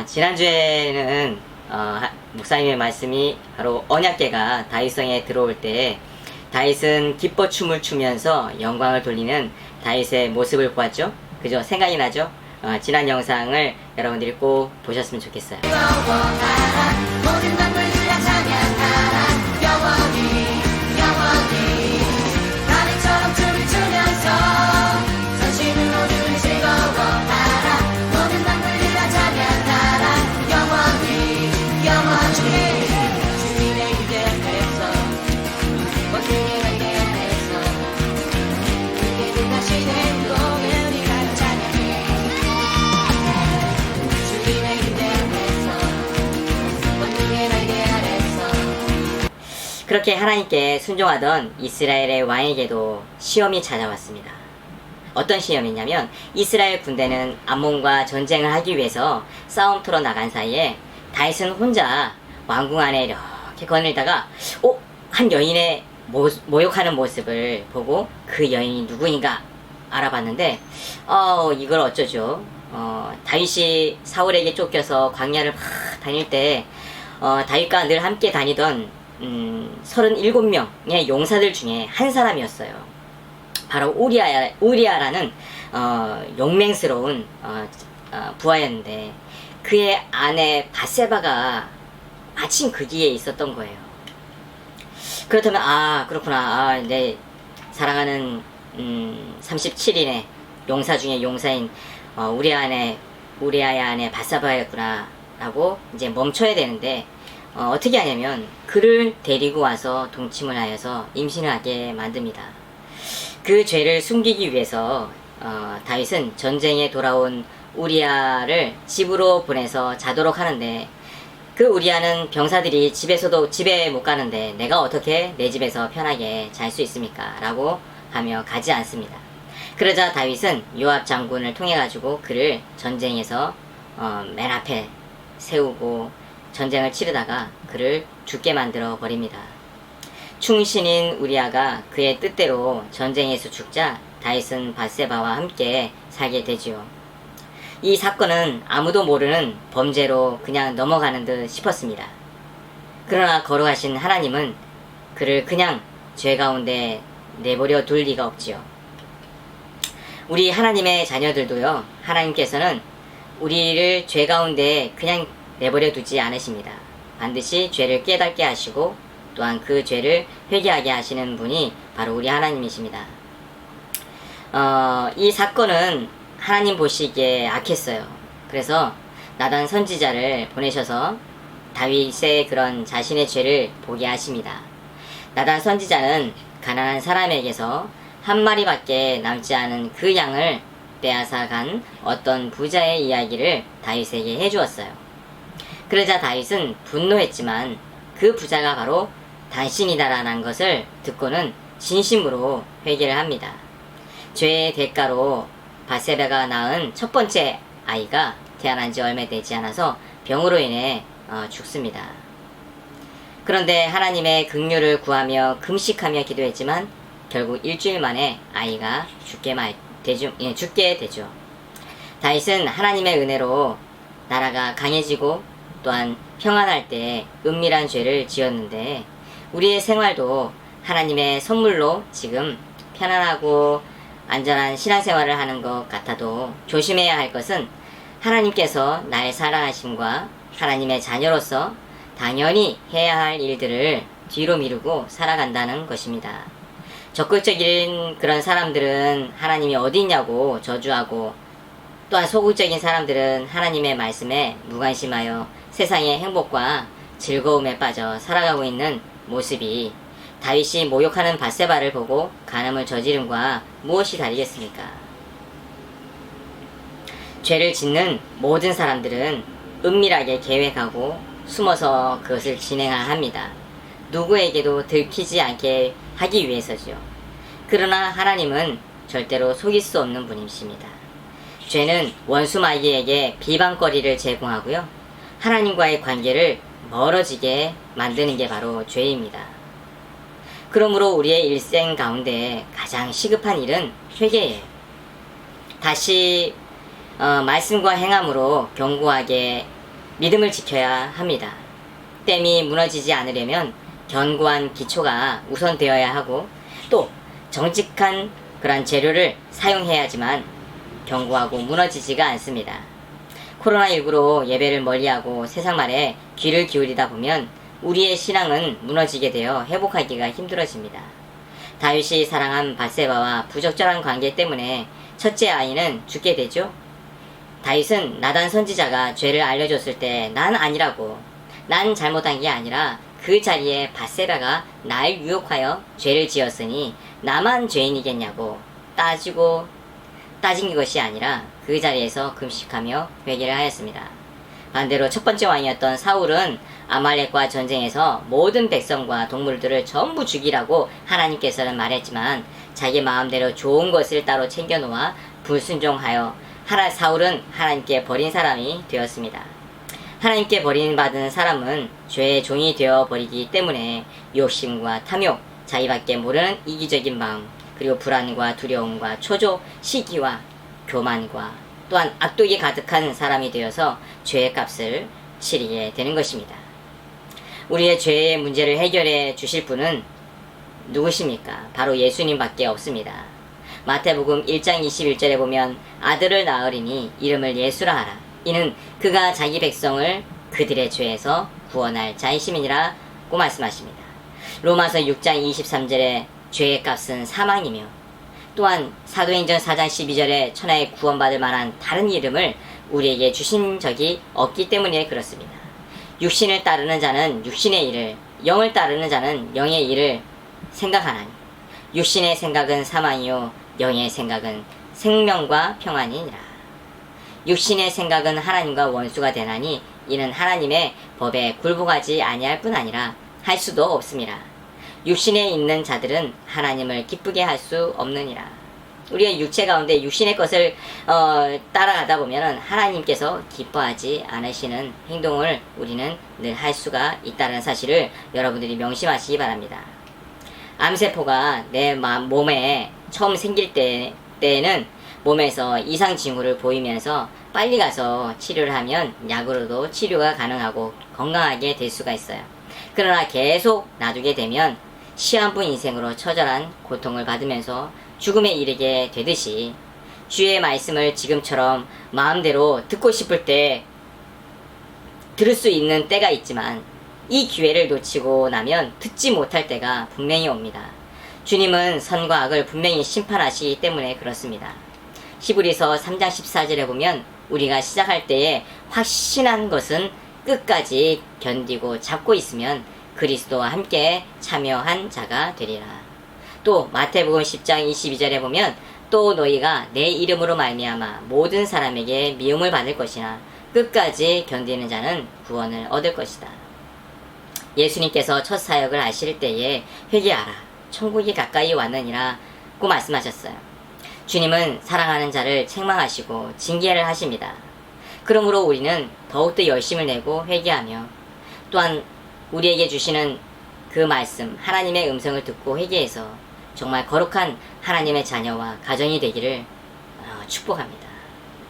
지난주에는 목사님의 말씀이 바로 언약궤가 다윗성에 들어올 때 다윗은 기뻐 춤을 추면서 영광을 돌리는 다윗의 모습을 보았죠. 그죠? 생각이 나죠? 지난 영상을 여러분들이 꼭 보셨으면 좋겠어요. 그렇게 하나님께 순종하던 이스라엘의 왕에게도 시험이 찾아왔습니다. 어떤 시험이냐면 이스라엘 군대는 암몬과 전쟁을 하기 위해서 싸움터로 나간 사이에 다윗은 혼자 왕궁 안에 이렇게 거닐다가 한 여인의 모욕하는 모습을 보고 그 여인이 누구인가 알아봤는데 이걸 어쩌죠? 다윗이 사울에게 쫓겨서 광야를 막 다닐 때 다윗과 늘 함께 다니던 37명의 용사들 중에 한 사람이었어요. 바로 우리아라는 용맹스러운 부하였는데 그의 아내 밧세바가 마침 그 기에 있었던 거예요. 그렇다면 그렇구나. 내 사랑하는 37인의 용사 중에 용사인 우리아의 아내 밧세바였구나 라고 이제 멈춰야 되는데 어떻게 하냐면 그를 데리고 와서 동침을 하여서 임신을 하게 만듭니다. 그 죄를 숨기기 위해서 다윗은 전쟁에 돌아온 우리아를 집으로 보내서 자도록 하는데 그 우리아는 병사들이 집에 못 가는데 내가 어떻게 내 집에서 편하게 잘 수 있습니까? 라고 하며 가지 않습니다. 그러자 다윗은 요압 장군을 통해 가지고 그를 전쟁에서 맨 앞에 세우고 전쟁을 치르다가 그를 죽게 만들어 버립니다. 충신인 우리아가 그의 뜻대로 전쟁에서 죽자 다윗은 밧세바와 함께 살게 되지요. 이 사건은 아무도 모르는 범죄로 그냥 넘어가는 듯 싶었습니다. 그러나 거룩하신 하나님은 그를 그냥 죄 가운데 내버려 둘 리가 없지요. 우리 하나님의 자녀들도요, 하나님께서는 우리를 죄 가운데 그냥 내버려 두지 않으십니다. 반드시 죄를 깨닫게 하시고 또한 그 죄를 회개하게 하시는 분이 바로 우리 하나님이십니다. 이 사건은 하나님 보시기에 악했어요. 그래서 나단 선지자를 보내셔서 다윗의 그런 자신의 죄를 보게 하십니다. 나단 선지자는 가난한 사람에게서 한 마리밖에 남지 않은 그 양을 빼앗아간 어떤 부자의 이야기를 다윗에게 해주었어요. 그러자 다윗은 분노했지만 그 부자가 바로 당신이다라는 것을 듣고는 진심으로 회개를 합니다. 죄의 대가로 밧세바가 낳은 첫 번째 아이가 태어난 지 얼마 되지 않아서 병으로 인해 죽습니다. 그런데 하나님의 긍휼을 구하며 금식하며 기도했지만 결국 일주일 만에 아이가 죽게 되죠. 다윗은 하나님의 은혜로 나라가 강해지고 또한 평안할 때 은밀한 죄를 지었는데 우리의 생활도 하나님의 선물로 지금 편안하고 안전한 신앙생활을 하는 것 같아도 조심해야 할 것은 하나님께서 날 사랑하심과 하나님의 자녀로서 당연히 해야 할 일들을 뒤로 미루고 살아간다는 것입니다. 적극적인 그런 사람들은 하나님이 어디 있냐고 저주하고 또한 소극적인 사람들은 하나님의 말씀에 무관심하여 세상의 행복과 즐거움에 빠져 살아가고 있는 모습이 다윗이 모욕하는 밧세바를 보고 간음을 저지름과 무엇이 다르겠습니까? 죄를 짓는 모든 사람들은 은밀하게 계획하고 숨어서 그것을 진행합니다. 누구에게도 들키지 않게 하기 위해서지요. 그러나 하나님은 절대로 속일 수 없는 분이십니다. 죄는 원수 마귀에게 비방거리를 제공하고요. 하나님과의 관계를 멀어지게 만드는 게 바로 죄입니다. 그러므로 우리의 일생 가운데 가장 시급한 일은 회개예요. 다시 말씀과 행함으로 견고하게 믿음을 지켜야 합니다. 댐이 무너지지 않으려면 견고한 기초가 우선되어야 하고 또 정직한 그런 재료를 사용해야지만 견고하고 무너지지가 않습니다. 코로나19로 예배를 멀리하고 세상 말에 귀를 기울이다 보면 우리의 신앙은 무너지게 되어 회복하기가 힘들어집니다. 다윗이 사랑한 밧세바와 부적절한 관계 때문에 첫째 아이는 죽게 되죠. 다윗은 나단 선지자가 죄를 알려줬을 때 난 아니라고, 난 잘못한 게 아니라 그 자리에 밧세바가 날 유혹하여 죄를 지었으니 나만 죄인이겠냐고 따진 것이 아니라 그 자리에서 금식하며 회개를 하였습니다. 반대로 첫 번째 왕이었던 사울은 아말렉과 전쟁에서 모든 백성과 동물들을 전부 죽이라고 하나님께서는 말했지만 자기 마음대로 좋은 것을 따로 챙겨 놓아 불순종하여 사울은 하나님께 버린 사람이 되었습니다. 하나님께 버림받은 사람은 죄의 종이 되어 버리기 때문에 욕심과 탐욕, 자기밖에 모르는 이기적인 마음, 그리고 불안과 두려움과 초조, 시기와 교만과 또한 악독이 가득한 사람이 되어서 죄의 값을 치르게 되는 것입니다. 우리의 죄의 문제를 해결해 주실 분은 누구십니까? 바로 예수님밖에 없습니다. 마태복음 1장 21절에 보면 아들을 낳으리니 이름을 예수라 하라. 이는 그가 자기 백성을 그들의 죄에서 구원할 자이심이니라고 말씀하십니다. 로마서 6장 23절에 죄의 값은 사망이며 또한 사도행전 4장 12절에 천하에 구원받을 만한 다른 이름을 우리에게 주신 적이 없기 때문에 그렇습니다. 육신을 따르는 자는 육신의 일을, 영을 따르는 자는 영의 일을 생각하나니 육신의 생각은 사망이요 영의 생각은 생명과 평안이니라. 육신의 생각은 하나님과 원수가 되나니 이는 하나님의 법에 굴복하지 아니할 뿐 아니라 할 수도 없습니다. 육신에 있는 자들은 하나님을 기쁘게 할 수 없느니라. 우리의 육체 가운데 육신의 것을 따라가다 보면 하나님께서 기뻐하지 않으시는 행동을 우리는 늘 할 수가 있다는 사실을 여러분들이 명심하시기 바랍니다. 암세포가 내 몸에 처음 생길 때는 몸에서 이상 징후를 보이면서 빨리 가서 치료를 하면 약으로도 치료가 가능하고 건강하게 될 수가 있어요. 그러나 계속 놔두게 되면 시한부 인생으로 처절한 고통을 받으면서 죽음에 이르게 되듯이 주의 말씀을 지금처럼 마음대로 듣고 싶을 때 들을 수 있는 때가 있지만 이 기회를 놓치고 나면 듣지 못할 때가 분명히 옵니다. 주님은 선과 악을 분명히 심판하시기 때문에 그렇습니다. 히브리서 3장 14절에 보면 우리가 시작할 때에 확신한 것은 끝까지 견디고 잡고 있으면 그리스도와 함께 참여한 자가 되리라. 또 마태복음 10장 22절에 보면 또 너희가 내 이름으로 말미암아 모든 사람에게 미움을 받을 것이나 끝까지 견디는 자는 구원을 얻을 것이다. 예수님께서 첫 사역을 하실 때에 회개하라 천국이 가까이 왔느니라고 말씀하셨어요. 주님은 사랑하는 자를 책망하시고 징계를 하십니다. 그러므로 우리는 더욱더 열심을 내고 회개하며 또한 우리에게 주시는 그 말씀 하나님의 음성을 듣고 회개해서 정말 거룩한 하나님의 자녀와 가정이 되기를 축복합니다.